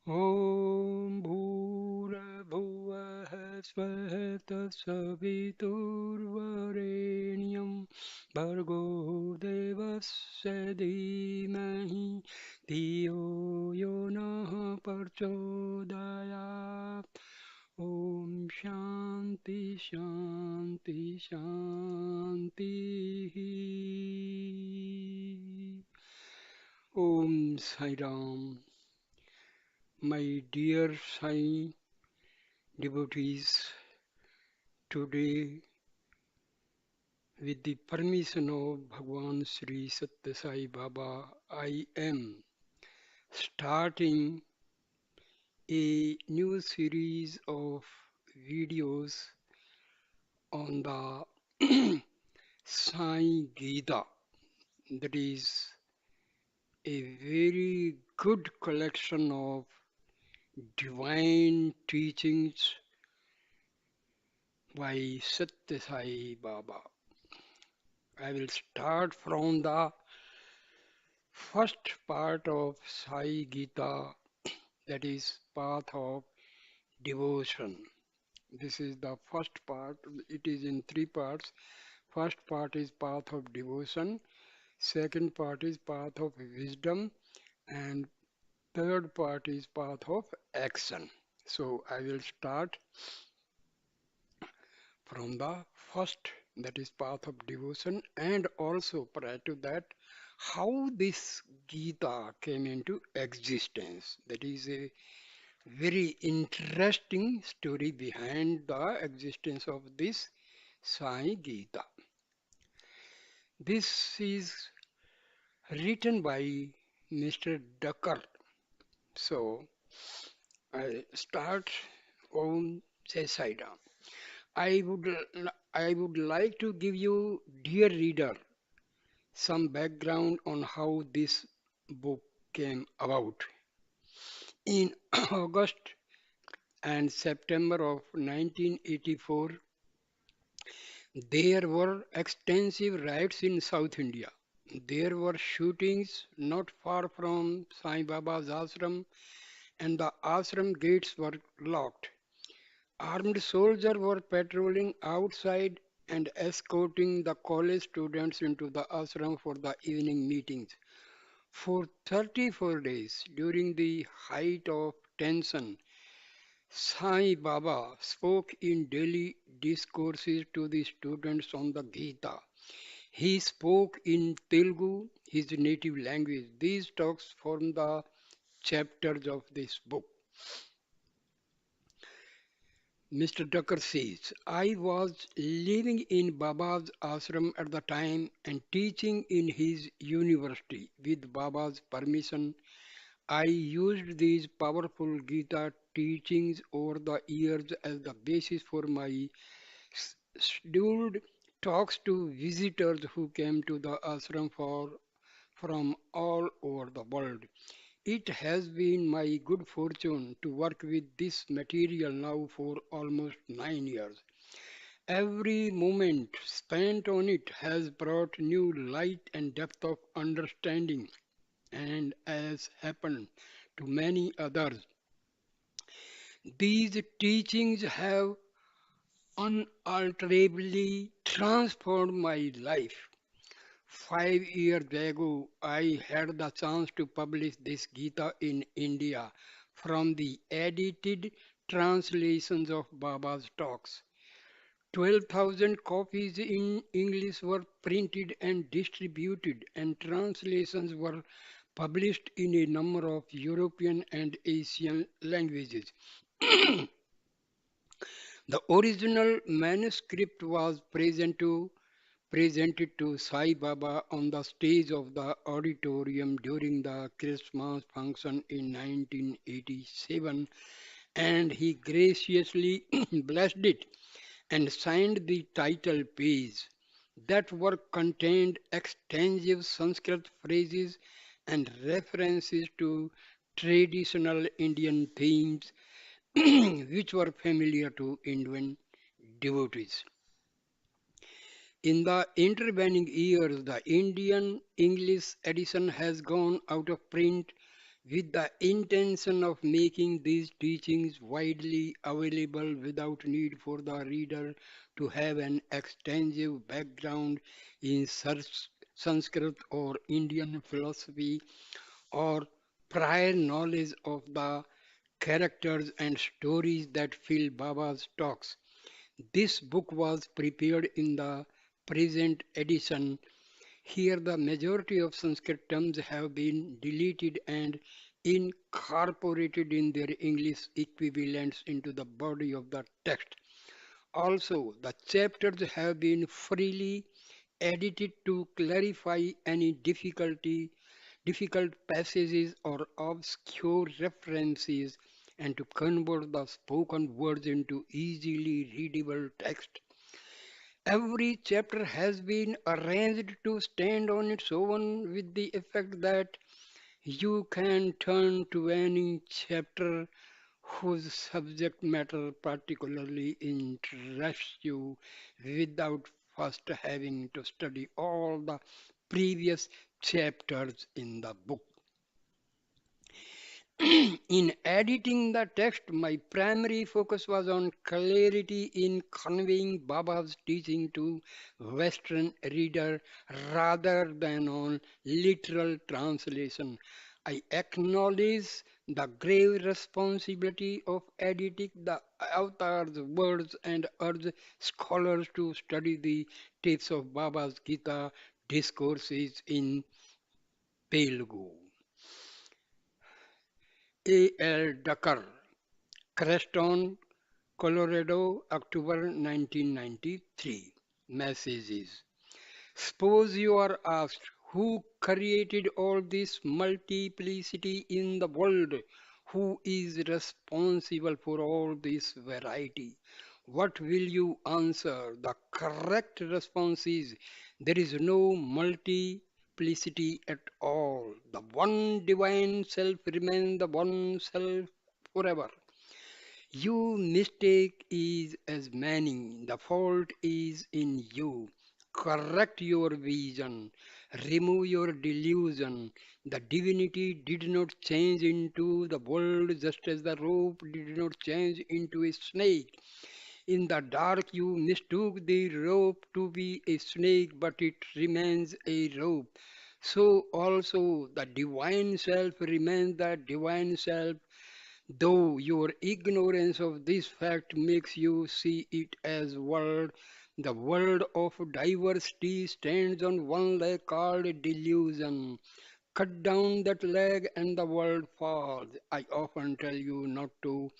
ॐ भूर्भुवः स्वः तत्सवितुर्वरेण्यं भर्गो देवस्य धीमहि धियो यो नः प्रचोदयात् ॐ शान्ति शान्ति शान्तिः ॐ Sai Ram. My dear Sai devotees, today, with the permission of Bhagwan Sri Sathya Sai Baba, I am starting a new series of videos on the Sai Gita. That is a very good collection of divine teachings by Sathya Sai Baba. I will start from the first part of Sai Gita, that is path of devotion. This is the first part. It is in three parts. First part is path of devotion. Second part is path of wisdom. And third part is path of action. So I will start from the first, that is path of devotion, and also prior to that, how this Gita came into existence. That is a very interesting story behind the existence of this Sai Gita. This is written by Mr. Ducker. So I start on Sai. I would I would like to give you, dear reader, some background on how this book came about. In August and September of 1984, there were extensive riots in South India. There were shootings not far from Sai Baba's ashram, and the ashram gates were locked. Armed soldiers were patrolling outside and escorting the college students into the ashram for the evening meetings. For 34 days, during the height of tension, Sai Baba spoke in daily discourses to the students on the Gita. He spoke in Telugu, his native language. These talks form the chapters of this book. Mr. Tucker says, I was living in Baba's ashram at the time and teaching in his university. With Baba's permission, I used these powerful Gita teachings over the years as the basis for my scheduled talks to visitors who came to the ashram from all over the world. It has been my good fortune to work with this material now for almost 9 years. Every moment spent on it has brought new light and depth of understanding, and as happened to many others, these teachings have unalterably transformed my life. 5 years ago, I had the chance to publish this Gita in India from the edited translations of Baba's talks. 12,000 copies in English were printed and distributed, and translations were published in a number of European and Asian languages. The original manuscript was presented to Sai Baba on the stage of the auditorium during the Christmas function in 1987, and he graciously blessed it and signed the title page. That work contained extensive Sanskrit phrases and references to traditional Indian themes which were familiar to Indian devotees. In the intervening years, the Indian English edition has gone out of print, with the intention of making these teachings widely available without need for the reader to have an extensive background in Sanskrit or Indian philosophy or prior knowledge of the characters and stories that fill Baba's talks. This book was prepared in the present edition. Here, the majority of Sanskrit terms have been deleted and incorporated in their English equivalents into the body of the text. Also, the chapters have been freely edited to clarify any difficult passages or obscure references and to convert the spoken words into easily readable text. Every chapter has been arranged to stand on its own with the effect that you can turn to any chapter whose subject matter particularly interests you without first having to study all the previous chapters in the book. In editing the text, my primary focus was on clarity in conveying Baba's teaching to Western reader rather than on literal translation. I acknowledge the grave responsibility of editing the author's words and urge scholars to study the texts of Baba's Gita discourses in Telugu. A. L. Ducker, Creston, Colorado, October 1993. Messages. Suppose you are asked who created all this multiplicity in the world? Who is responsible for all this variety? What will you answer? The correct response is there is no multiplicity at all. The one divine self remains the one self forever. You mistake is as many. The fault is in you. Correct your vision. Remove your delusion. The divinity did not change into the world just as the rope did not change into a snake. In the dark, you mistook the rope to be a snake, but it remains a rope. So also the divine self remains the divine self, though your ignorance of this fact makes you see it as world. The world of diversity stands on one leg called delusion. Cut down that leg and the world falls. I often tell you not to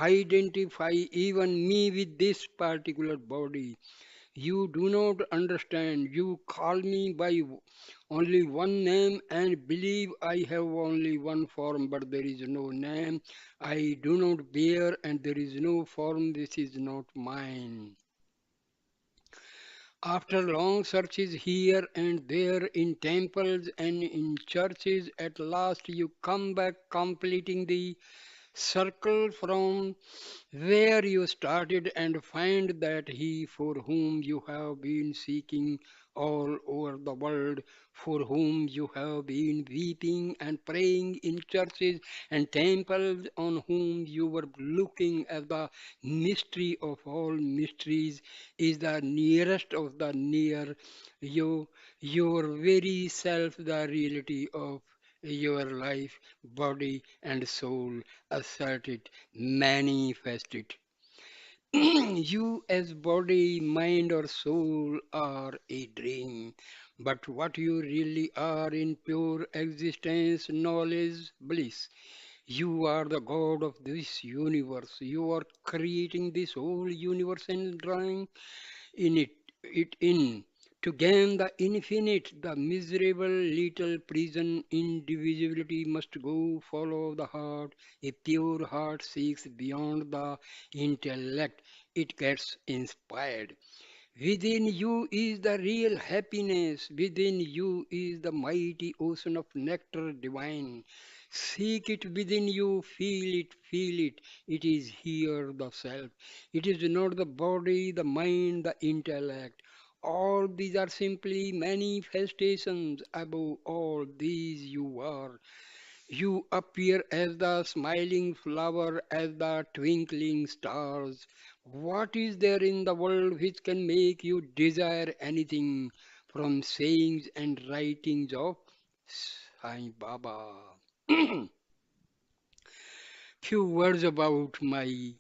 identify even me with this particular body. You do not understand. You call me by only one name and believe I have only one form, but there is no name. I do not bear, and there is no form. This is not mine. After long searches here and there in temples and in churches, at last you come back completing the circle from where you started and find that he for whom you have been seeking all over the world, for whom you have been weeping and praying in churches and temples, on whom you were looking as the mystery of all mysteries, is the nearest of the near, you, your very self, the reality of your life, body, and soul. Assert it, manifest it. You, as body, mind, or soul, are a dream. But what you really are in pure existence, knowledge, bliss. You are the God of this universe. You are creating this whole universe and drawing in it in to gain the infinite, the miserable little prison indivisibility must go follow the heart. A pure heart seeks beyond the intellect. It gets inspired. Within you is the real happiness. Within you is the mighty ocean of nectar divine. Seek it within you, feel it, feel it. It is here, the self. It is not the body, the mind, the intellect. All these are simply manifestations. Above all these, you are. You appear as the smiling flower, as the twinkling stars. What is there in the world which can make you desire anything from sayings and writings of Sai Baba? Few words about my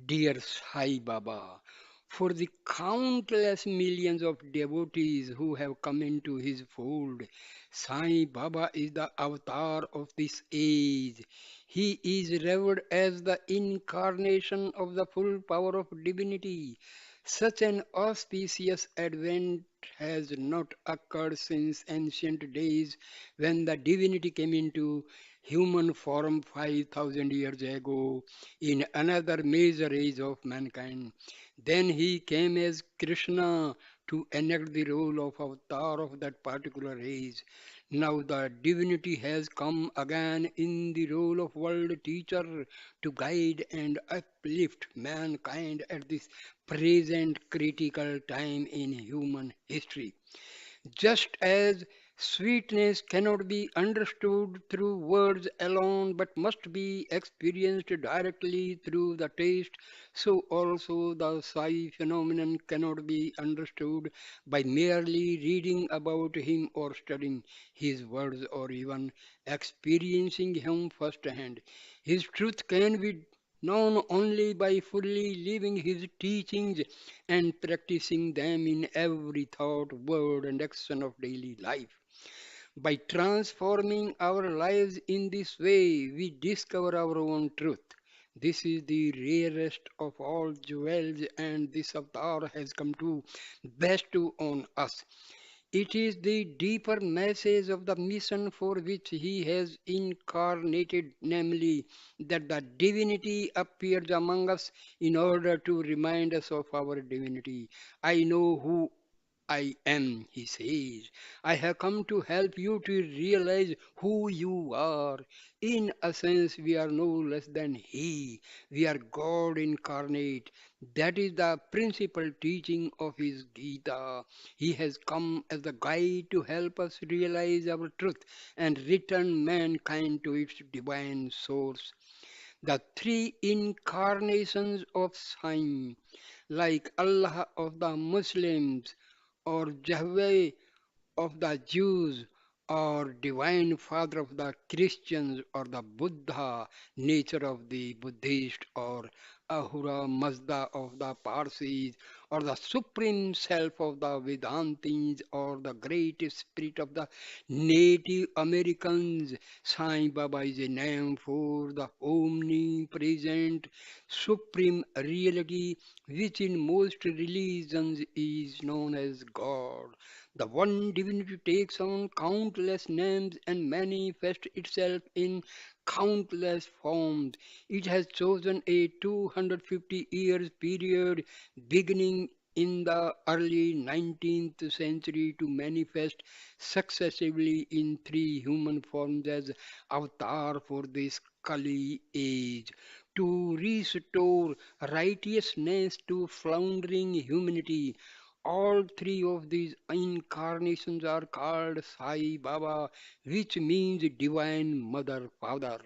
dear Sai Baba. For the countless millions of devotees who have come into his fold, Sai Baba is the avatar of this age. He is revered as the incarnation of the full power of divinity. Such an auspicious advent has not occurred since ancient days when the divinity came into human form 5,000 years ago in another major age of mankind. Then he came as Krishna to enact the role of avatar of that particular age. Now the divinity has come again in the role of world teacher to guide and uplift mankind at this present critical time in human history. Just as sweetness cannot be understood through words alone but must be experienced directly through the taste, so also the Sai phenomenon cannot be understood by merely reading about him or studying his words or even experiencing him firsthand. His truth can be known only by fully living his teachings and practicing them in every thought, word, and action of daily life. By transforming our lives in this way, we discover our own truth. This is the rarest of all jewels, and this avatar has come to bestow on us. It is the deeper message of the mission for which he has incarnated, namely that the divinity appears among us in order to remind us of our divinity. I know who I am, he says. I have come to help you to realize who you are. In a sense, we are no less than He. We are God incarnate. That is the principal teaching of His Gita. He has come as a guide to help us realize our truth and return mankind to its divine source. The three incarnations of Sai, like Allah of the Muslims or Yahweh of the Jews or divine father of the Christians or the Buddha, nature of the Buddhist or Ahura Mazda of the Parsis or the supreme self of the Vedantins or the great spirit of the Native Americans. Sai Baba is a name for the omnipresent supreme reality which in most religions is known as God. The one divinity takes on countless names and manifests itself in countless forms. It has chosen a 250 years period beginning in the early 19th century to manifest successively in three human forms as avatar for this Kali age to restore righteousness to floundering humanity. All three of these incarnations are called Sai Baba, which means Divine Mother Father.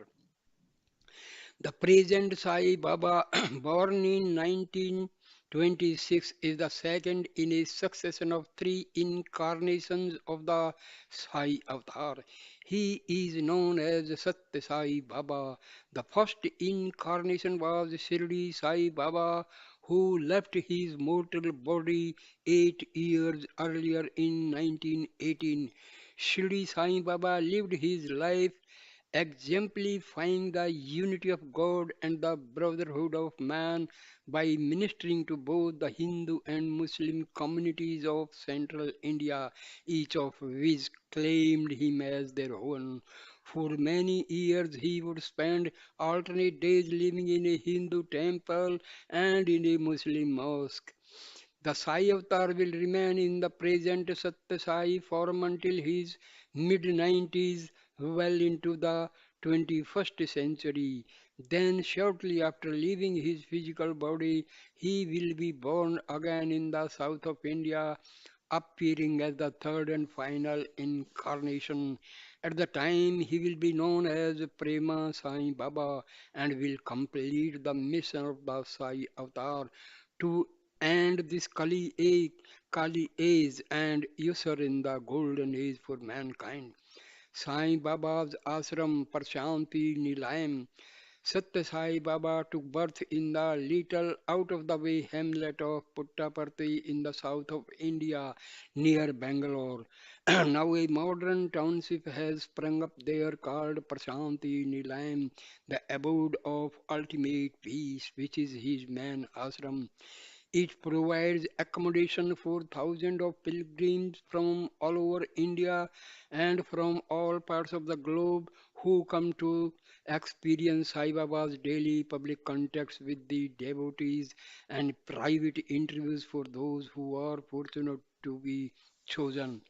The present Sai Baba, born in 1926, is the second in a succession of three incarnations of the Sai Avatar. He is known as Sathya Sai Baba. The first incarnation was Shirdi Sai Baba, who left his mortal body 8 years earlier in 1918. Shirdi Sai Baba lived his life exemplifying the unity of God and the brotherhood of man by ministering to both the Hindu and Muslim communities of central India, each of which claimed him as their own. For many years, he would spend alternate days living in a Hindu temple and in a Muslim mosque. The Sai avatar will remain in the present Satya Sai form until his mid 90s, well into the 21st century. Then, shortly after leaving his physical body, he will be born again in the south of India, appearing as the third and final incarnation. At the time, he will be known as Prema Sai Baba and will complete the mission of the Sai Avatar to end this Kali age and usher in the golden age for mankind. Sai Baba's ashram Prashanti Nilayam. Sathya Sai Baba took birth in the little out of the way hamlet of Puttaparthi in the south of India near Bangalore. Now a modern township has sprung up there called Prashanti Nilayam, the abode of ultimate peace, which is his main ashram. It provides accommodation for thousands of pilgrims from all over India and from all parts of the globe who come to experience Sai Baba's daily public contacts with the devotees and private interviews for those who are fortunate to be chosen.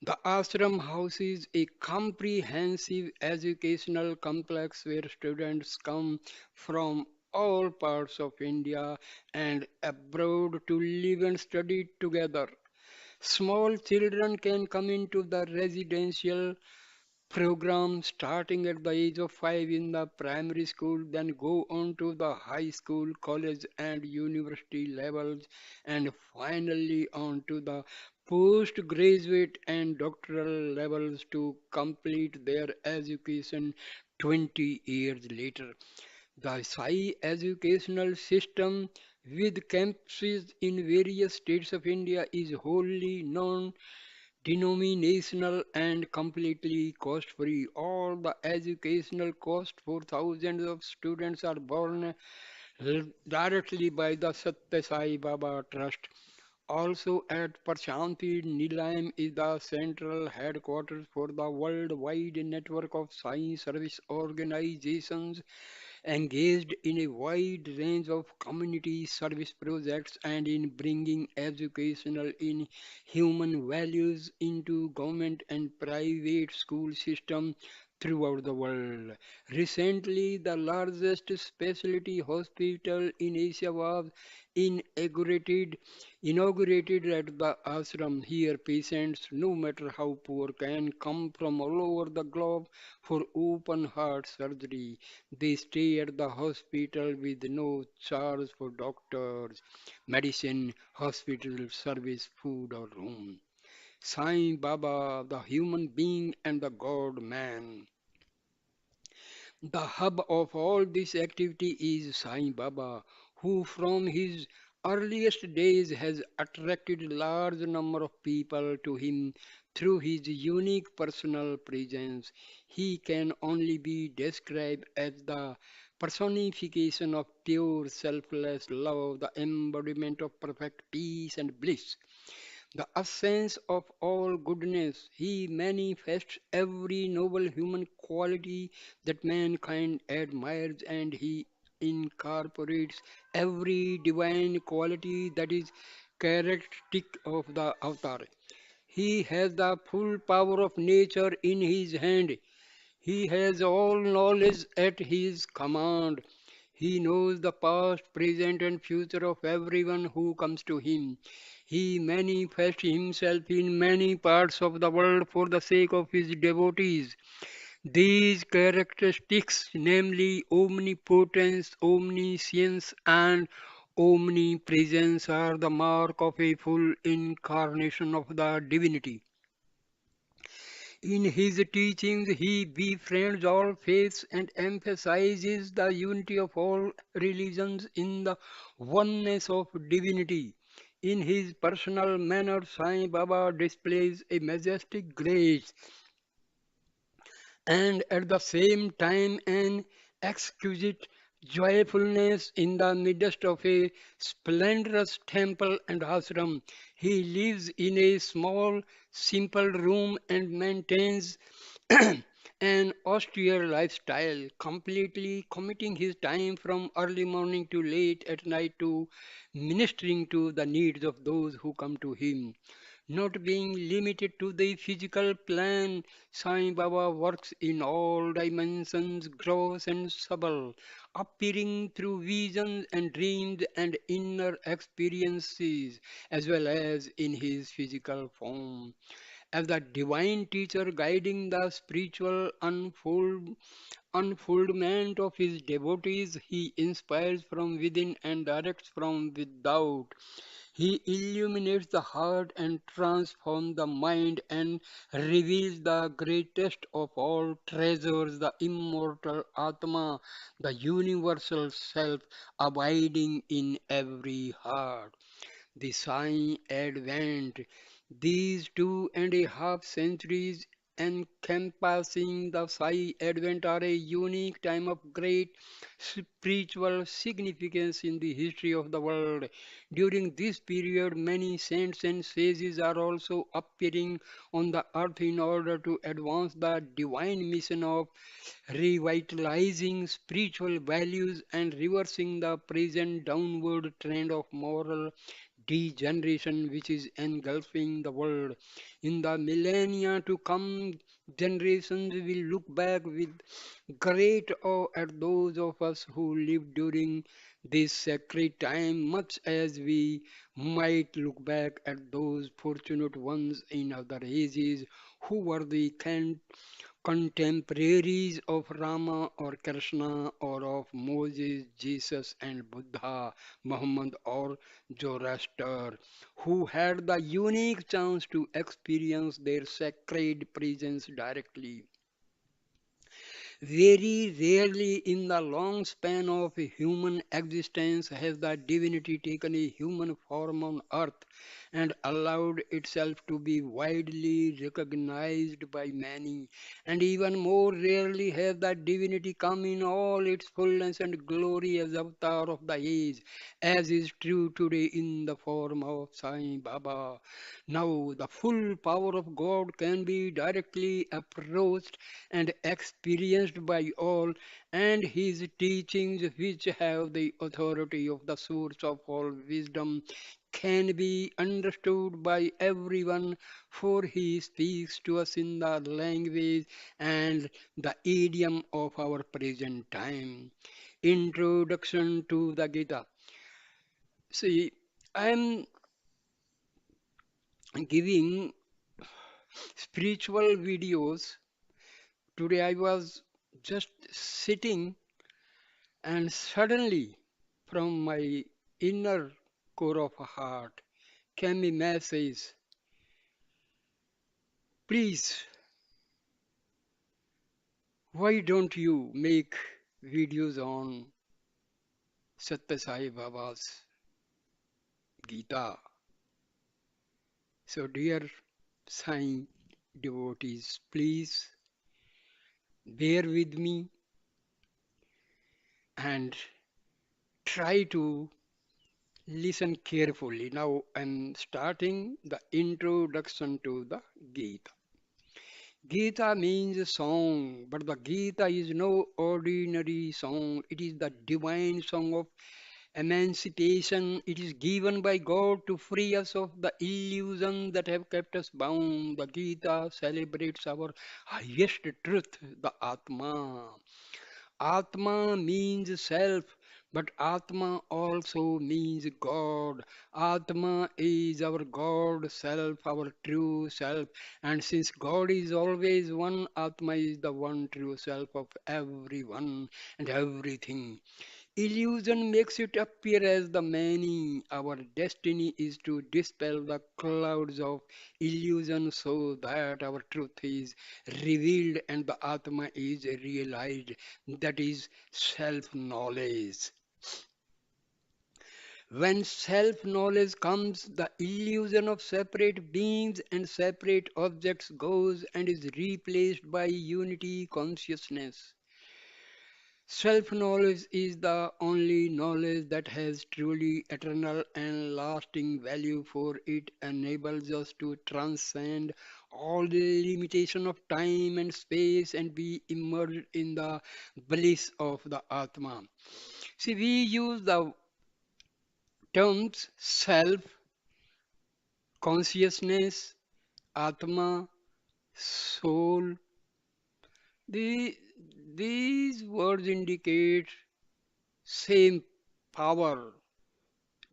The ashram houses a comprehensive educational complex where students come from all parts of India and abroad to live and study together. Small children can come into the residential program starting at the age of 5 in the primary school, then go on to the high school, college, and university levels, and finally on to the postgraduate and doctoral levels to complete their education 20 years later. The Sai educational system with campuses in various states of India is wholly non denominational and completely cost free. All the educational cost for thousands of students are borne directly by the Sathya Sai Baba Trust. Also at Prashanti Nilayam is the central headquarters for the worldwide network of science service organizations engaged in a wide range of community service projects and in bringing educational in human values into government and private school system throughout the world. Recently, the largest specialty hospital in Asia was inaugurated inaugurated at the ashram. Here, patients, no matter how poor, can come from all over the globe for open heart surgery. They stay at the hospital with no charge for doctors, medicine, hospital service, food, or room. Sai Baba, the human being and the God man. The hub of all this activity is Sai Baba, who from his earliest days has attracted large number of people to him through his unique personal presence. He can only be described as the personification of pure selfless love, the embodiment of perfect peace and bliss, the essence of all goodness. He manifests every noble human quality that mankind admires, and he incorporates every divine quality that is characteristic of the avatar. He has the full power of nature in his hand. He has all knowledge at his command. He knows the past, present, and future of everyone who comes to him. He manifests himself in many parts of the world for the sake of his devotees. These characteristics, namely omnipotence, omniscience, and omnipresence, are the mark of a full incarnation of the divinity. In his teachings, he befriends all faiths and emphasizes the unity of all religions in the oneness of divinity. In his personal manner, Sai Baba displays a majestic grace and at the same time an exquisite joyfulness in the midst of a splendorous temple and ashram. He lives in a small, simple room and maintains an austere lifestyle, completely committing his time from early morning to late at night to ministering to the needs of those who come to him. Not being limited to the physical plane, Sai Baba works in all dimensions, gross and subtle, appearing through visions and dreams and inner experiences, as well as in his physical form. as the divine teacher guiding the spiritual unfoldment of his devotees. He inspires from within and directs from without. He illuminates the heart and transforms the mind and reveals the greatest of all treasures, the immortal Atma, the universal self abiding in every heart. The Sai Advent. These 2.5 centuries encompassing the Sai Advent are a unique time of great spiritual significance in the history of the world. During this period, many saints and sages are also appearing on the earth in order to advance the divine mission of revitalizing spiritual values and reversing the present downward trend of moral degeneration which is engulfing the world. In the millennia to come, generations will look back with great awe at those of us who lived during this sacred time, much as we might look back at those fortunate ones in other ages who were the contemporaries of Rama or Krishna or of Moses, Jesus, and Buddha, Muhammad, or Zoroaster, who had the unique chance to experience their sacred presence directly. Very rarely in the long span of human existence has the divinity taken a human form on earth and allowed itself to be widely recognized by many. And even more rarely has the divinity come in all its fullness and glory as avatar of the age, as is true today in the form of Sai Baba. Now, the full power of God can be directly approached and experienced by all, and his teachings, which have the authority of the source of all wisdom, can be understood by everyone, for he speaks to us in the language and the idiom of our present time. Introduction to the Gita. See, I am giving spiritual videos. Today I was just sitting and suddenly from my inner core of heart came a message. Please, why don't you make videos on Sathya Sai Baba's Gita? So dear Sai devotees, please bear with me and try to listen carefully. Now I'm starting the introduction to the Gita. Gita means song, but the Gita is no ordinary song. It is the divine song of emancipation. It is given by God to free us of the illusions that have kept us bound. The Gita celebrates our highest truth, the Atma. Atma means self, but Atma also means God. Atma is our God self, our true self. And since God is always one, Atma is the one true self of everyone and everything. Illusion makes it appear as the many. Our destiny is to dispel the clouds of illusion so that our truth is revealed and the Atma is realized. That is self knowledge. When self knowledge comes, the illusion of separate beings and separate objects goes and is replaced by unity consciousness. Self knowledge is the only knowledge that has truly eternal and lasting value, for it enables us to transcend all the limitation of time and space and be immersed in the bliss of the Atma. See, we use the terms self, consciousness, Atma, soul. The, these words indicate same power,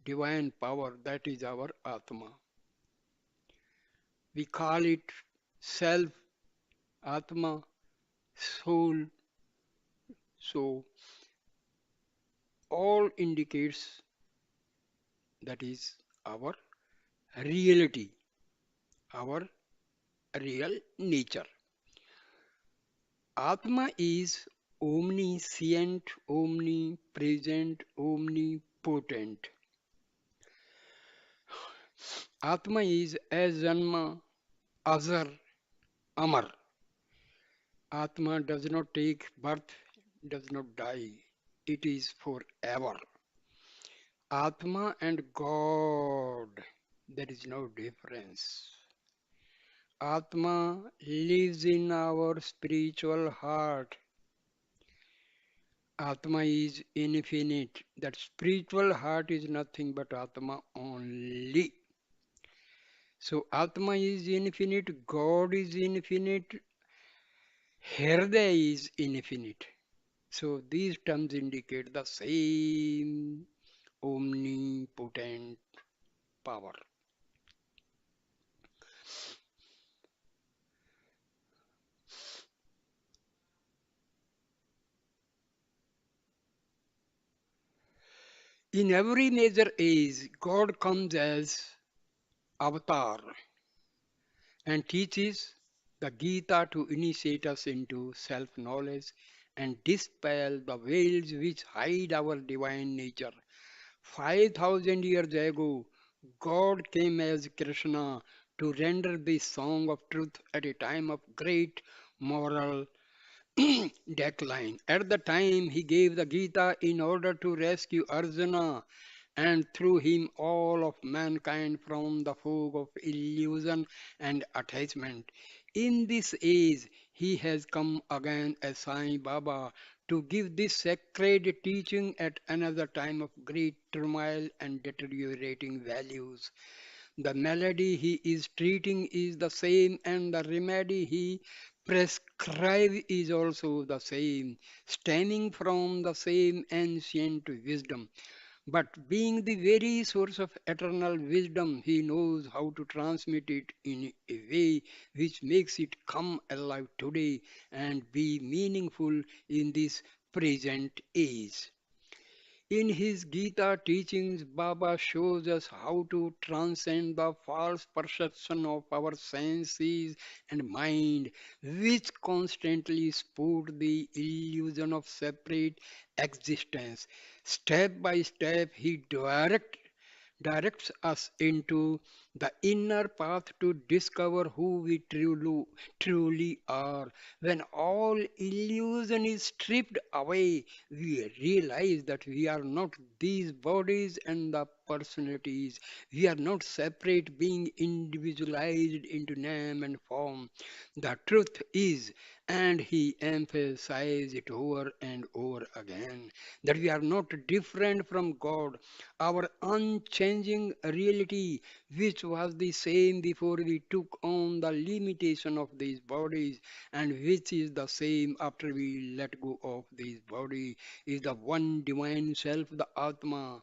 divine power, that is our Atma. We call it self, Atma, soul. So all indicates that is our reality, our real nature. Atma is omniscient, omnipresent, omnipotent. Atma is Ajanma, Azar, Amar. Atma does not take birth, does not die. It is forever. Atma and God, there is no difference. Atma lives in our spiritual heart. Atma is infinite. That spiritual heart is nothing but Atma only. So Atma is infinite, God is infinite, Hriday is infinite. So these terms indicate the same omnipotent power. In every major age, God comes as avatar and teaches the Gita to initiate us into self knowledge and dispel the veils which hide our divine nature. 5,000 years ago, God came as Krishna to render the song of truth at a time of great moral decline. At the time, he gave the Gita in order to rescue Arjuna and through him all of mankind from the fog of illusion and attachment. In this age, he has come again as Sai Baba to give this sacred teaching at another time of great turmoil and deteriorating values. The malady he is treating is the same, and the remedy he prescribes is also the same, stemming from the same ancient wisdom. But being the very source of eternal wisdom, he knows how to transmit it in a way which makes it come alive today and be meaningful in this present age. In his Gita teachings, Baba shows us how to transcend the false perception of our senses and mind, which constantly support the illusion of separate existence. Step by step, he directs us into the inner path to discover who we truly are. When all illusion is stripped away, we realize that we are not these bodies and the personalities. We are not separate, being individualized into name and form. The truth is, and he emphasized it over and over again, that we are not different from God. Our unchanging reality, which was the same before we took on the limitation of these bodies, and which is the same after we let go of this body, is the one divine self, the Atma.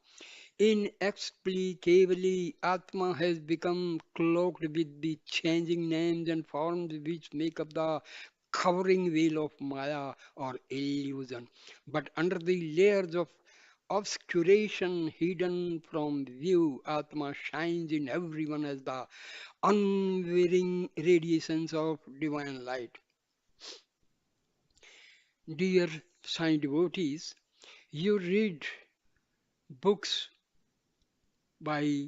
Inexplicably, Atma has become cloaked with the changing names and forms which make up the covering veil of Maya or illusion. But under the layers of obscuration hidden from view, Atma shines in everyone as the unwearying radiations of divine light. Dear Sai devotees, you read books by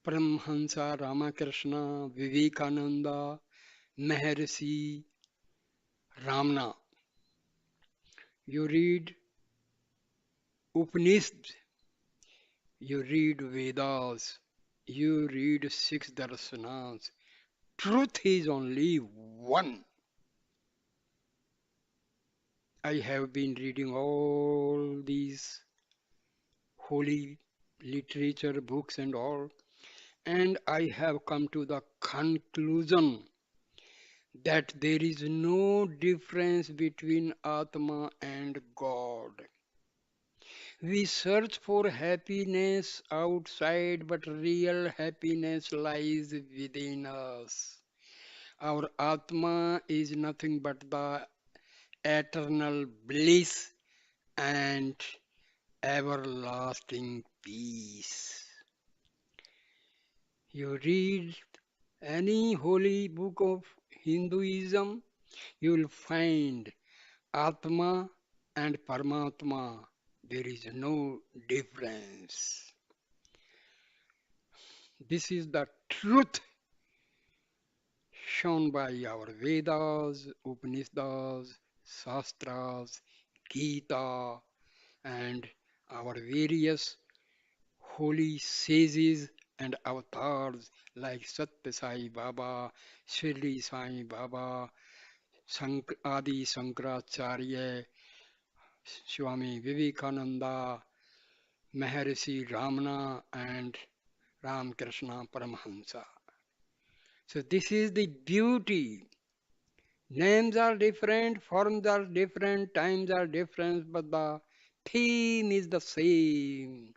Paramhansa Ramakrishna, Vivekananda, Maharishi, Ramana. You read Upanishads, you read Vedas, you read six darshanas. Truth is only one. I have been reading all these holy literature books and all, and I have come to the conclusion that there is no difference between Atma and God. We search for happiness outside, but real happiness lies within us. Our Atma is nothing but the eternal bliss and everlasting peace. You read any holy book of Hinduism, you will find Atma and Paramatma. There is no difference. This is the truth shown by our Vedas, Upanishads, Shastras, Gita, and our various holy sages and avatars like Sathya Sai Baba, Shirdi Sai Baba, Adi Shankaracharya, Swami Vivekananda, Maharishi Ramana, and Ramakrishna Paramahansa. So this is the beauty. Names are different, forms are different, times are different, but the theme is the same.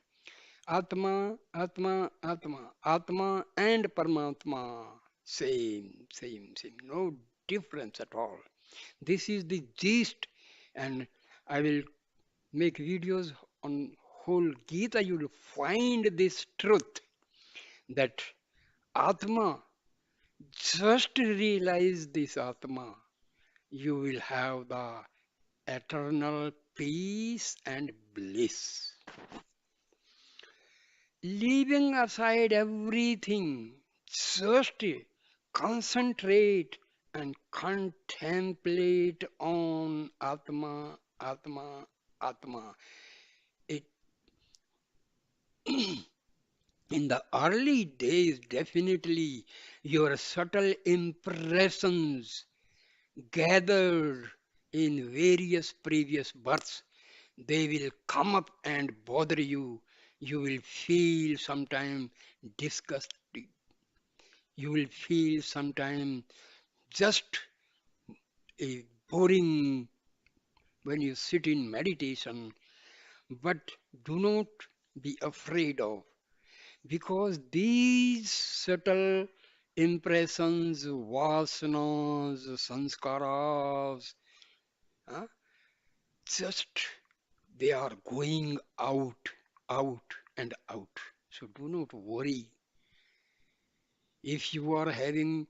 Atma, Atma, Atma, Atma and Paramatma. Same. No difference at all. This is the gist, and I will make videos on whole Gita. You will find this truth that Atma, just realize this Atma, you will have the eternal peace and bliss. Leaving aside everything, just concentrate and contemplate on Atma, Atma, Atma. It in the early days, definitely your subtle impressions gathered in various previous births, they will come up and bother you. You will feel sometime disgust. You will feel sometime just a boring when you sit in meditation. But do not be afraid of, because these subtle impressions, vasanas, sanskaras, huh, just they are going out and out. So do not worry. If you are having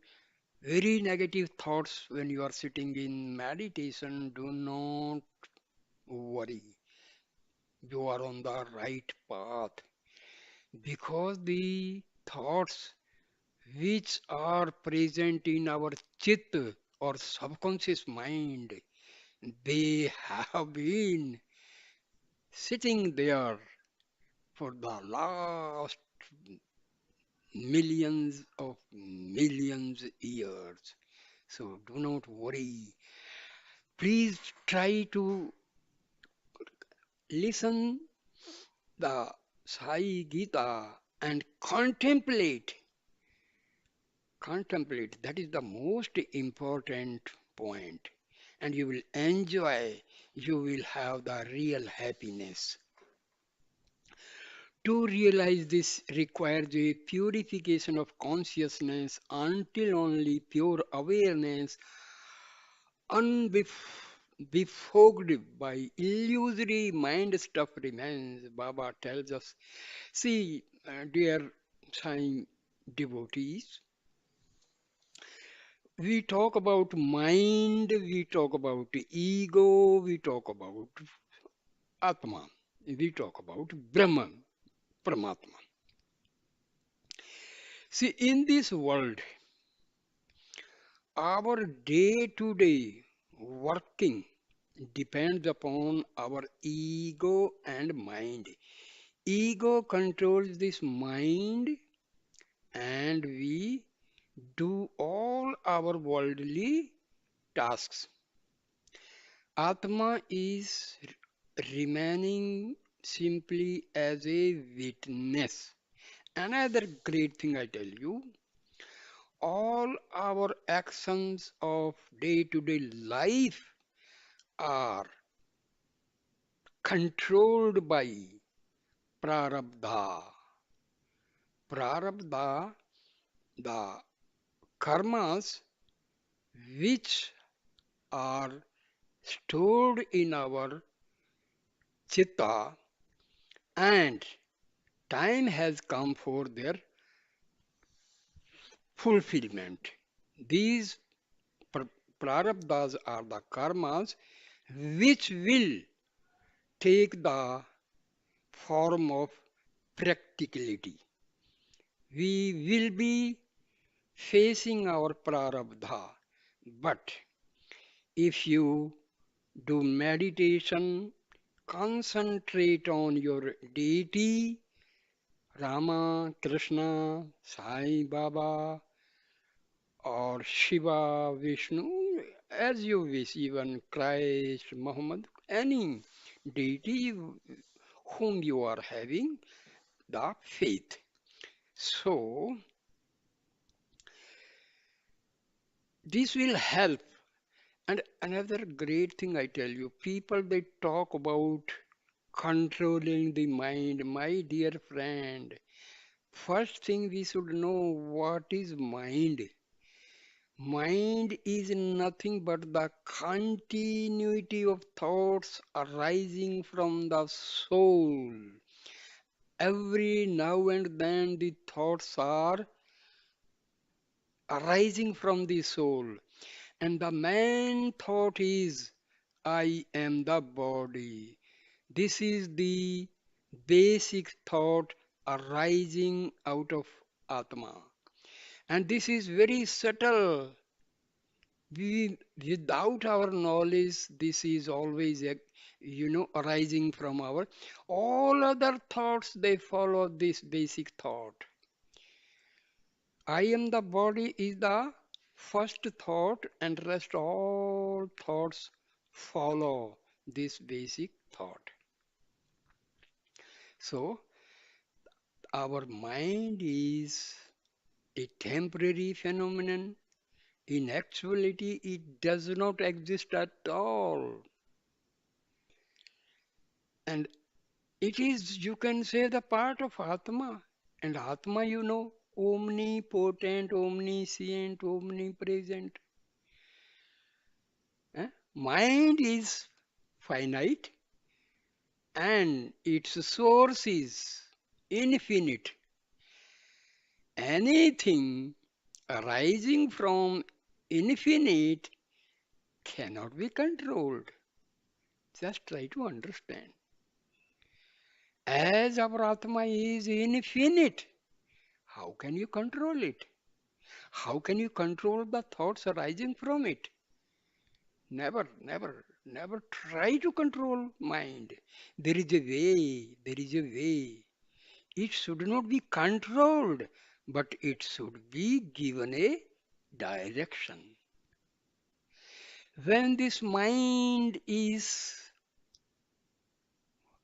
very negative thoughts when you are sitting in meditation, do not worry. You are on the right path, because the thoughts which are present in our chitta or subconscious mind, they have been sitting there for the last millions years. So do not worry. Please try to listen the Sai Gita and contemplate. That is the most important point, and you will enjoy. You will have the real happiness. To realize this requires a purification of consciousness until only pure awareness, unbefogged by illusory mind stuff remains. Baba tells us. See, dear Sai devotees, we talk about mind, we talk about ego, we talk about Atma, we talk about Brahman, Paramatma. See, in this world, our day to day working depends upon our ego and mind. Ego controls this mind, and we do all our worldly tasks. Atma is remaining simply as a witness. Another great thing I tell you, all our actions of day to day life are controlled by prarabdha. Prarabdha, the karmas which are stored in our chitta, and time has come for their fulfillment. These prarabdhas are the karmas which will take the form of practicality. We will be facing our prarabdha, but if you do meditation, concentrate on your deity, Rama, Krishna, Sai Baba, or Shiva, Vishnu, as you wish, even Christ, Muhammad, any deity whom you are having the faith. So, this will help. And another great thing I tell you, people they talk about controlling the mind. My dear friend, first thing we should know what is mind. Mind is nothing but the continuity of thoughts arising from the soul. Every now and then the thoughts are arising from the soul. And the main thought is, I am the body. This is the basic thought arising out of Atma. And this is very subtle. Without our knowledge, this is always, arising from our. All other thoughts, they follow this basic thought. I am the body is the first thought, and rest all thoughts follow this basic thought. So, our mind is a temporary phenomenon. In actuality, it does not exist at all. And it is, you can say, the part of Atma. And Atma, omnipotent, omniscient, omnipresent. Mind is finite and its source is infinite. Anything arising from infinite cannot be controlled. Just try to understand. As our Atma is infinite, how can you control it? How can you control the thoughts arising from it? Never, never, never try to control mind. There is a way, there is a way. It should not be controlled, but it should be given a direction. When this mind is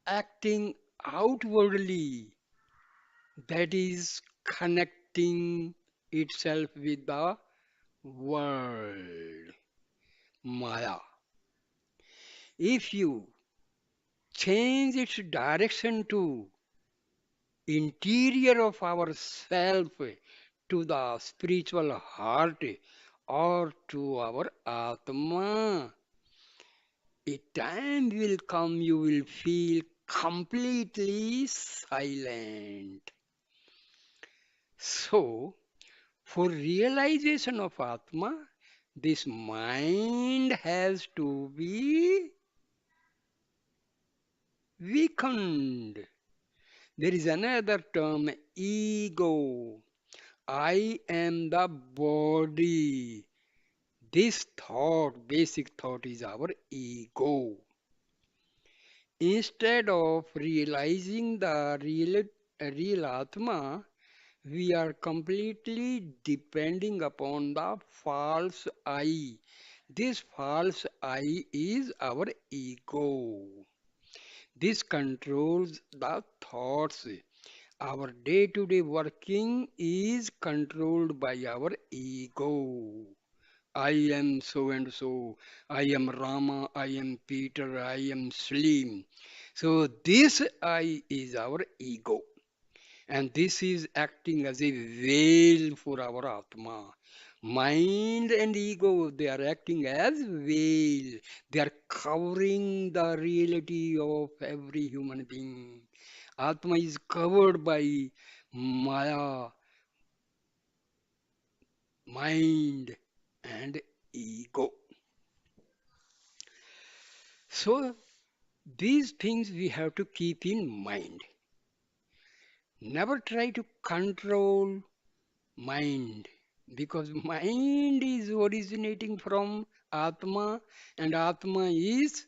acting outwardly, that is connecting itself with the world, Maya. If you change its direction to interior of ourself, to the spiritual heart, or to our Atma, a time will come you will feel completely silent. So, for realization of Atma, this mind has to be weakened. There is another term, ego. I am the body. This thought, basic thought, is our ego. Instead of realizing the real Atma, we are completely depending upon the false I. This false I is our ego. This controls the thoughts. Our day to day working is controlled by our ego. I am so and so. I am Rama. I am Peter. I am Slim. So, this I is our ego. And this is acting as a veil for our Atma. Mind and ego, they are acting as veil. They are covering the reality of every human being. Atma is covered by Maya, mind, and ego. So, these things we have to keep in mind. Never try to control mind because mind is originating from Atma and Atma is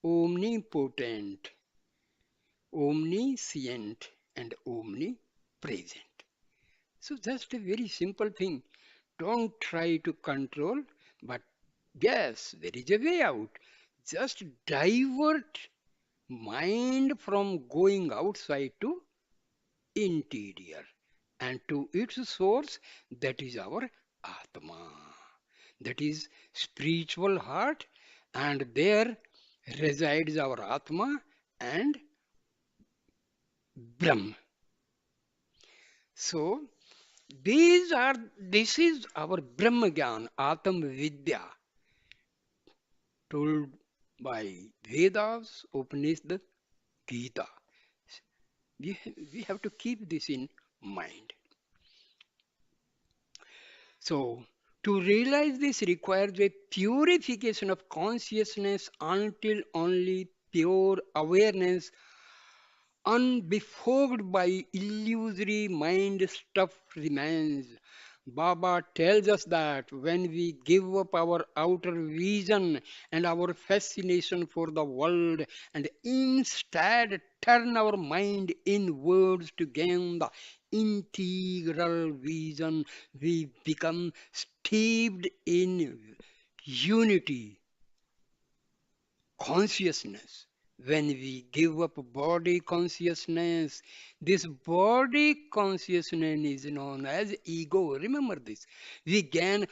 omnipotent, omniscient, and omnipresent. So, just a very simple thing. Don't try to control, but yes, there is a way out. Just divert mind from going outside to interior and to its source, that is our Atma. That is spiritual heart, and there resides our Atma and Brahm. So this is our Brahma Gyan, Atam Vidya, told by Vedas, Upanishad, Gita. We have to keep this in mind. So, to realize this requires a purification of consciousness until only pure awareness, unbefogged by illusory mind stuff, remains. Baba tells us that when we give up our outer vision and our fascination for the world and instead turn our mind inwards to gain the integral vision, we become steeped in unity consciousness. When we give up body consciousness, this body consciousness is known as ego. Remember this. We gain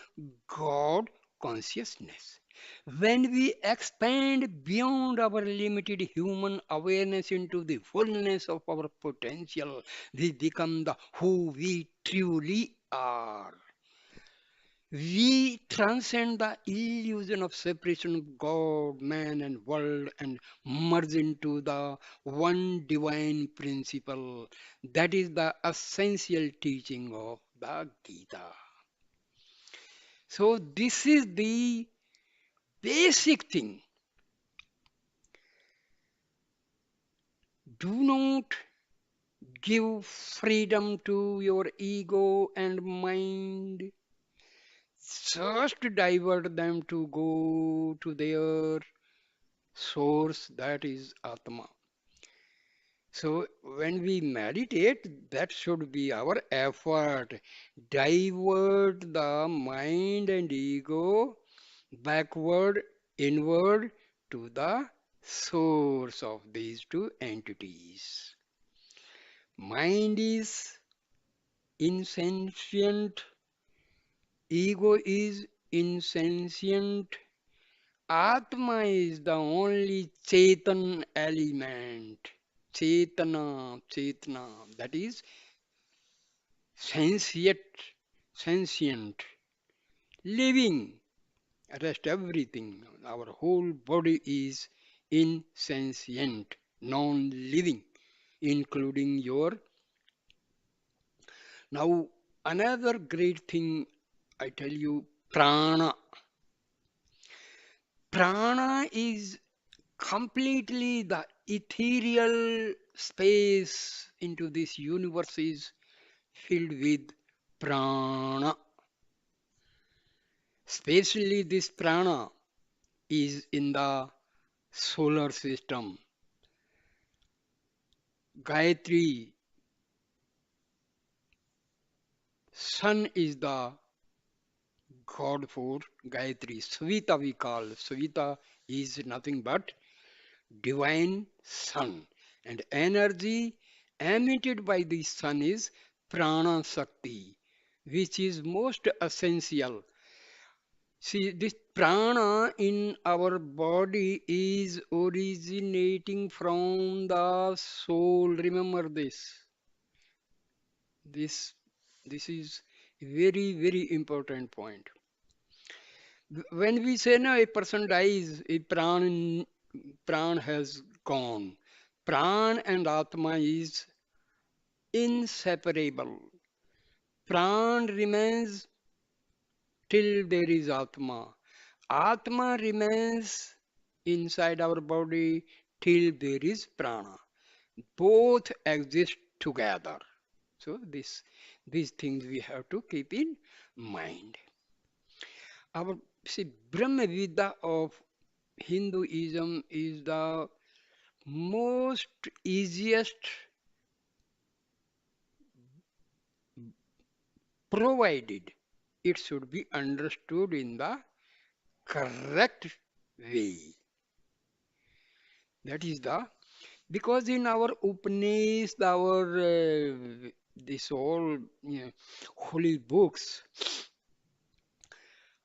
God consciousness. When we expand beyond our limited human awareness into the fullness of our potential, we become the who we truly are. We transcend the illusion of separation of God, man, and world and merge into the one divine principle. That is the essential teaching of the Gita. So, this is the basic thing. Do not give freedom to your ego and mind. Just divert them to go to their source, that is Atma. So when we meditate, that should be our effort. Divert the mind and ego backward, inward to the source of these two entities. Mind is insentient, ego is insentient, Atma is the only Chetan element. Chetana, that is sentient, sentient, living, rest everything. Our whole body is insentient, non-living, including your. Now, another great thing I tell you, prana. Prana is completely the ethereal space into this universe is filled with prana. Especially this prana is in the solar system. Gayatri, sun is the god for Gayatri. Savita we call. Savita is nothing but divine sun. And energy emitted by the sun is prana Shakti, which is most essential. See, this prana in our body is originating from the soul. Remember this. This, this is Very, very important point. When we say now a person dies, a pran has gone. Pran and Atma is inseparable. Pran remains till there is Atma. Atma remains inside our body till there is prana. Both exist together. So these things we have to keep in mind. Our see Brahma Vidya of Hinduism is the most easiest, provided it should be understood in the correct way. That is the because in our Upanishad, our this all holy books,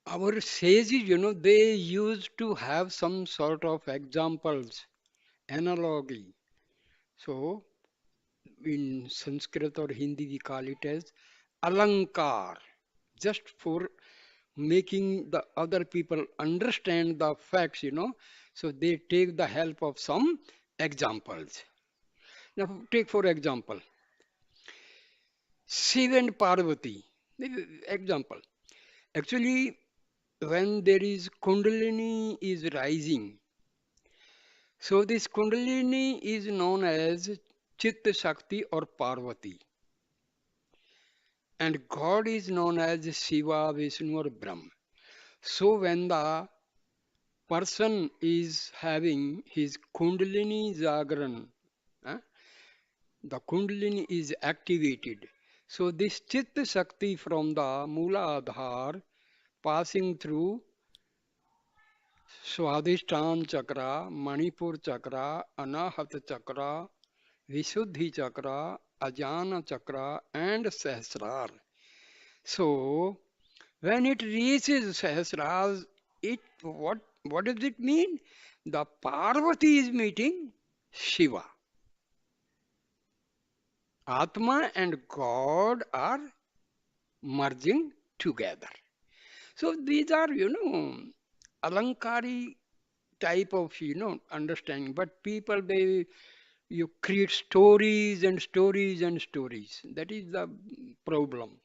our sages, they used to have some sort of examples, analogy. So in Sanskrit or Hindi, we call it as alankar, just for making the other people understand the facts, So they take the help of some examples. Now, take for example, Shiv and Parvati. Example. Actually, when there is Kundalini is rising, so this Kundalini is known as Chitta Shakti or Parvati, and God is known as Shiva, Vishnu or Brahma. So when the person is having his Kundalini Jagran, eh, the Kundalini is activated. So this Chitta Shakti from the Mula Adhar passing through Swadhisthana Chakra, Manipur Chakra, Anahata Chakra, Visuddhi Chakra, Ajna Chakra, and Sahasrar. So, when it reaches Sahasrars, what does it mean? The Parvati is meeting Shiva. Atma and God are merging together. So these are, Alankari type of, understanding. But people, you create stories and stories and stories. That is the problem.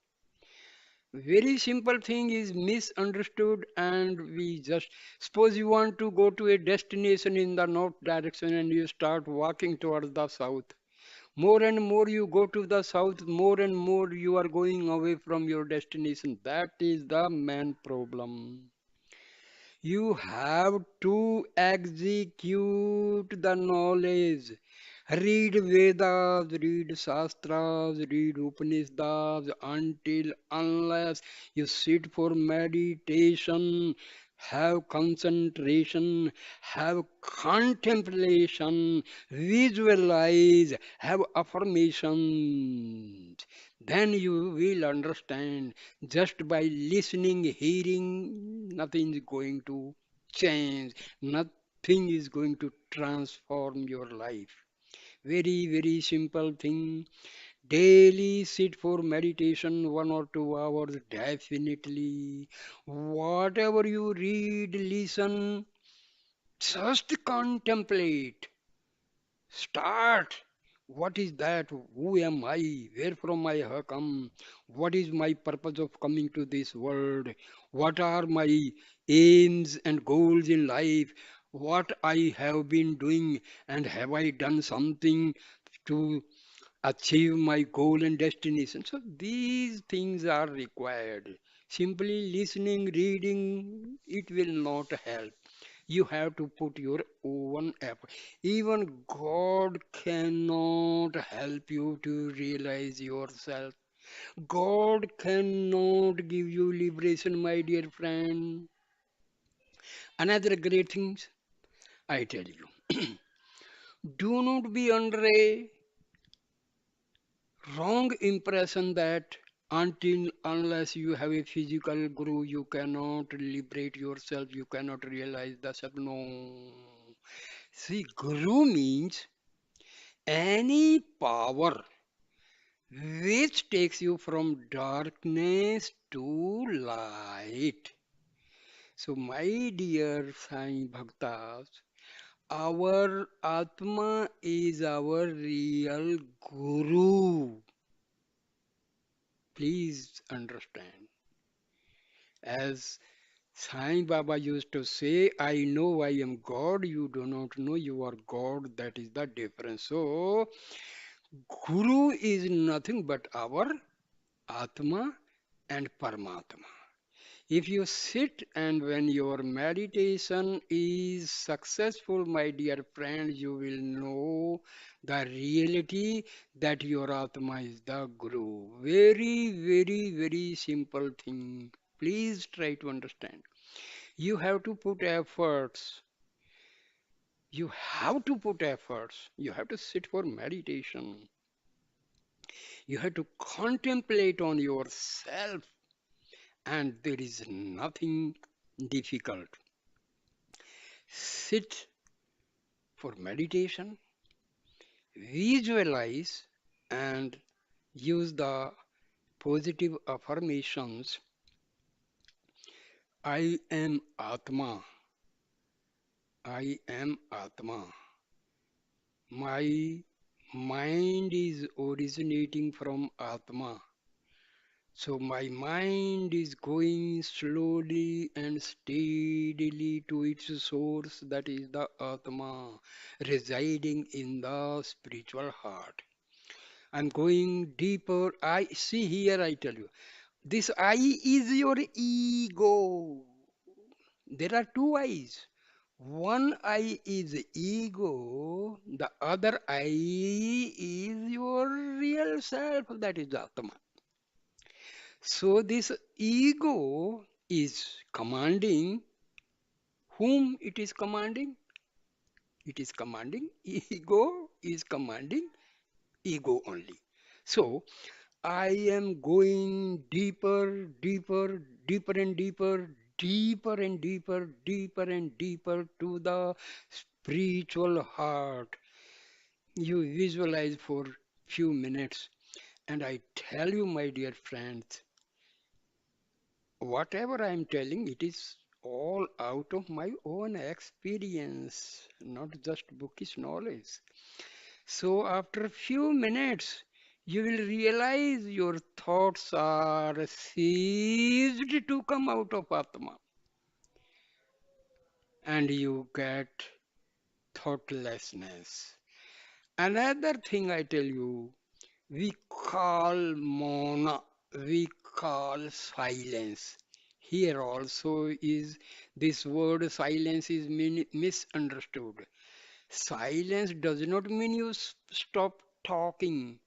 Very simple thing is misunderstood, and we just suppose you want to go to a destination in the north direction and you start walking towards the south. More and more you go to the south, more and more you are going away from your destination. That is the main problem. You have to execute the knowledge. Read Vedas, read Shastras, read Upanishads until unless you sit for meditation, have concentration, have contemplation, visualize, have affirmations. Then you will understand. Just by listening, hearing, nothing is going to change. Nothing is going to transform your life. Very, very simple thing. Daily sit for meditation 1 or 2 hours, definitely. Whatever you read, listen, just contemplate. Start. What is that? Who am I? Where from I have come? What is my purpose of coming to this world? What are my aims and goals in life? What I have been doing, and have I done something to achieve my goal and destination? So these things are required. Simply listening, reading, it will not help. You have to put your own effort. Even God cannot help you to realize yourself. God cannot give you liberation, my dear friend. Another great thing I tell you, do not be under a wrong impression that until unless you have a physical guru, you cannot liberate yourself, you cannot realize the self. No. See, guru means any power which takes you from darkness to light. So, my dear Sai Bhaktas, our Atma is our real Guru. Please understand. As Sai Baba used to say, I know I am God, you do not know you are God. That is the difference. So, Guru is nothing but our Atma and Paramatma. If you sit and when your meditation is successful, my dear friend, you will know the reality that your Atma is the Guru. Very, very, very simple thing. Please try to understand. You have to put efforts. You have to put efforts. You have to sit for meditation. You have to contemplate on yourself, and there is nothing difficult. Sit for meditation, visualize, and use the positive affirmations. I am Atma. I am Atma. My mind is originating from Atma. So my mind is going slowly and steadily to its source, that is the Atma, residing in the spiritual heart. I'm going deeper. I see here, I tell you, this I is your ego. There are two eyes. One eye is ego, the other eye is your real self, that is Atma. So this ego is commanding whom it is commanding? It is commanding ego is commanding ego only. So I am going deeper, deeper, deeper and deeper, deeper and deeper, deeper and deeper to the spiritual heart. You visualize for few minutes, and I tell you, my dear friends, whatever I am telling, it is all out of my own experience, not just bookish knowledge. So after a few minutes, you will realize your thoughts are ceased to come out of Atma, and you get thoughtlessness. Another thing I tell you, we call mona, we call silence. Here also is this word silence is misunderstood. Silence does not mean you stop talking.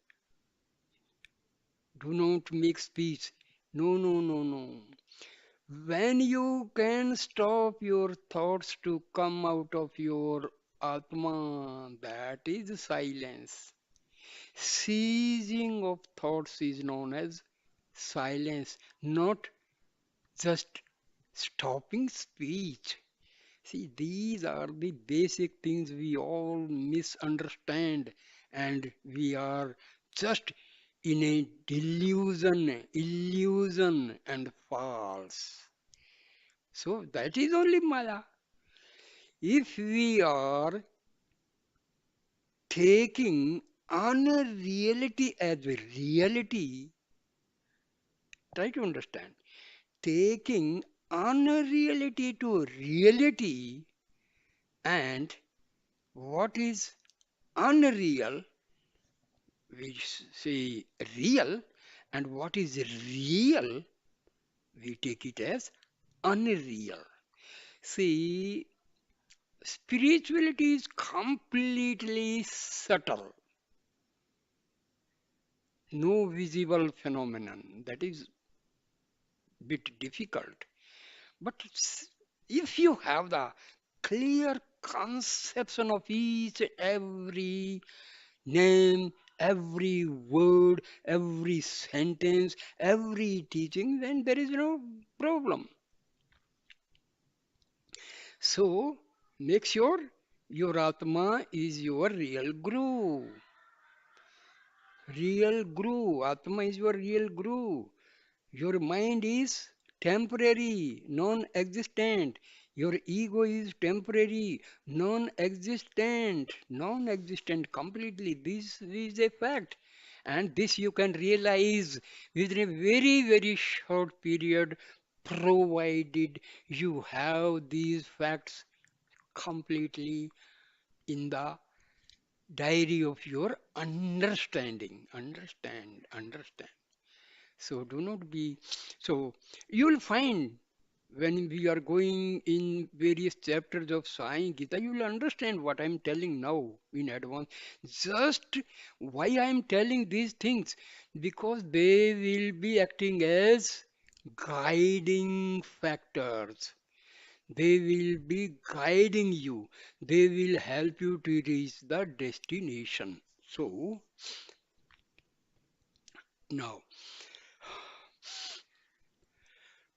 Do not make speech. No, no, no, no. When you can stop your thoughts to come out of your Atma, that is silence. Ceasing of thoughts is known as silence, not just stopping speech. See, these are the basic things we all misunderstand, and we are just in a illusion and false. So that is only Maya. If we are taking unreality as a reality, try to understand. Taking unreality to reality, and what is unreal, we say real, and what is real, we take it as unreal. See, spirituality is completely subtle, no visible phenomenon. That is bit difficult. But if you have the clear conception of each and every name, every word, every sentence, every teaching, then there is no problem. So make sure your Atma is your real Guru. Real guru. Atma is your real guru. Your mind is temporary, non existent. Your ego is temporary, non existent, non existent completely. This is a fact. And this you can realize within a very, very short period, provided you have these facts completely in the diary of your understanding. Understand. So do not be. So you'll find when we are going in various chapters of Sai Gita, you will understand what I'm telling now in advance. Just why I'm telling these things, because they will be acting as guiding factors. They will be guiding you. They will help you to reach the destination. So now,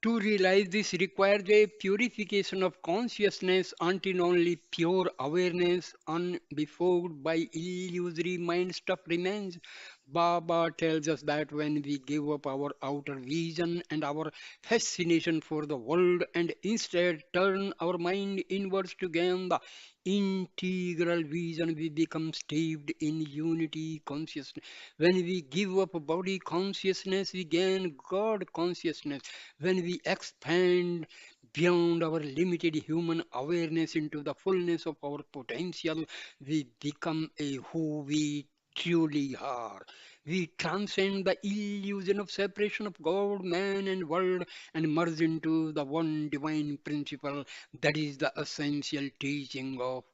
to realize this requires a purification of consciousness until only pure awareness, unbefogged by illusory mind stuff remains. Baba tells us that when we give up our outer vision and our fascination for the world and instead turn our mind inwards to gain the integral vision, we become steeped in unity consciousness. When we give up body consciousness, we gain God consciousness. When we expand beyond our limited human awareness into the fullness of our potential, we become a who we truly are. We transcend the illusion of separation of God, man, and world and merge into the one divine principle that is the essential teaching of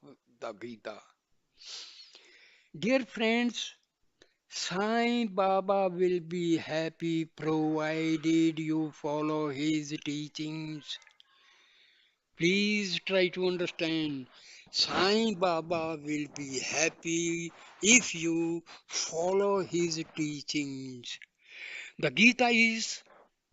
the Gita. Dear friends, Sai Baba will be happy provided you follow his teachings. Please try to understand. Sai Baba will be happy if you follow his teachings. The Gita is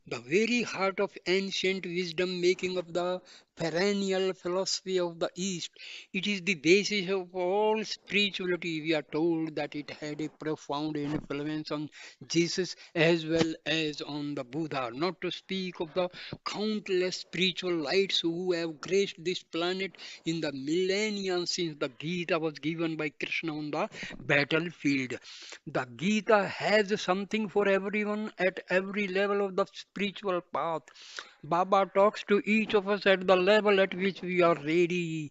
the very heart of ancient wisdom, making of the perennial philosophy of the East. It is the basis of all spirituality. We are told that it had a profound influence on Jesus as well as on the Buddha, not to speak of the countless spiritual lights who have graced this planet in the millennia since the Gita was given by Krishna on the battlefield. The Gita has something for everyone at every level of the spiritual path. Baba talks to each of us at the level at which we are ready,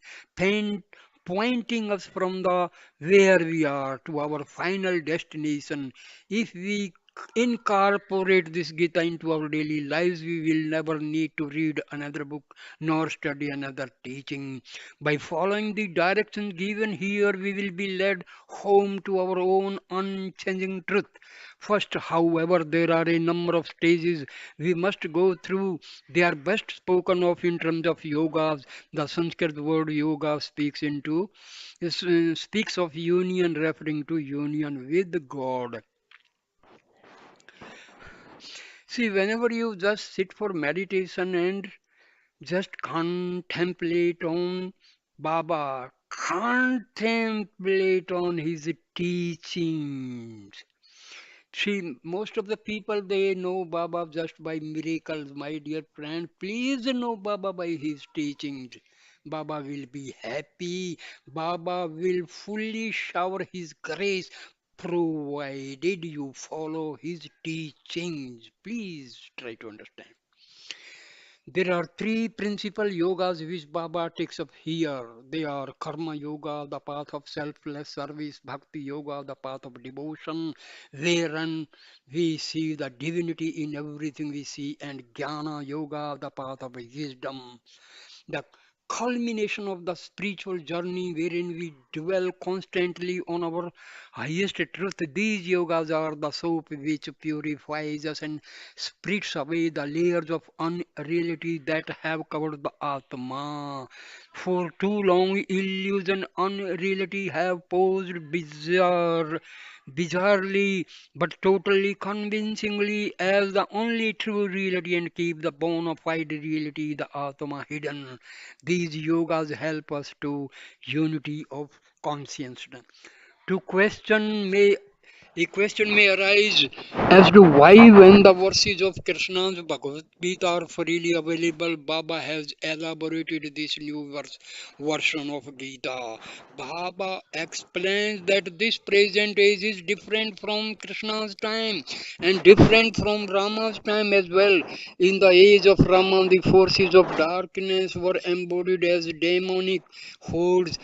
pointing us from the where we are to our final destination. If we incorporate this Gita into our daily lives, we will never need to read another book nor study another teaching. By following the directions given here, we will be led home to our own unchanging truth. First, however, there are a number of stages we must go through. They are best spoken of in terms of yogas. The Sanskrit word yoga speaks of union, referring to union with God. See, whenever you just sit for meditation and just contemplate on Baba, contemplate on his teachings. See, most of the people they know Baba just by miracles, my dear friend. Please know Baba by his teachings. Baba will be happy. Baba will fully shower his grace provided you follow his teachings. Please try to understand. There are three principal yogas which Baba takes up here. They are Karma Yoga, the path of selfless service, Bhakti Yoga, the path of devotion, wherein we see the divinity in everything we see, and Jnana Yoga, the path of wisdom, the culmination of the spiritual journey wherein we dwell constantly on our highest truth. These yogas are the soap which purifies us and spreads away the layers of unreality that have covered the Atma. For too long, illusion, unreality have posed bizarrely but totally convincingly as the only true reality and keep the bona fide reality, the Atma, hidden. These yogas help us to unity of consciousness. To question may A question may arise as to why, when the verses of Krishna's Bhagavad Gita are freely available, Baba has elaborated this new version of Gita. Baba explains that this present age is different from Krishna's time and different from Rama's time as well. In the age of Rama, the forces of darkness were embodied as demonic hordes,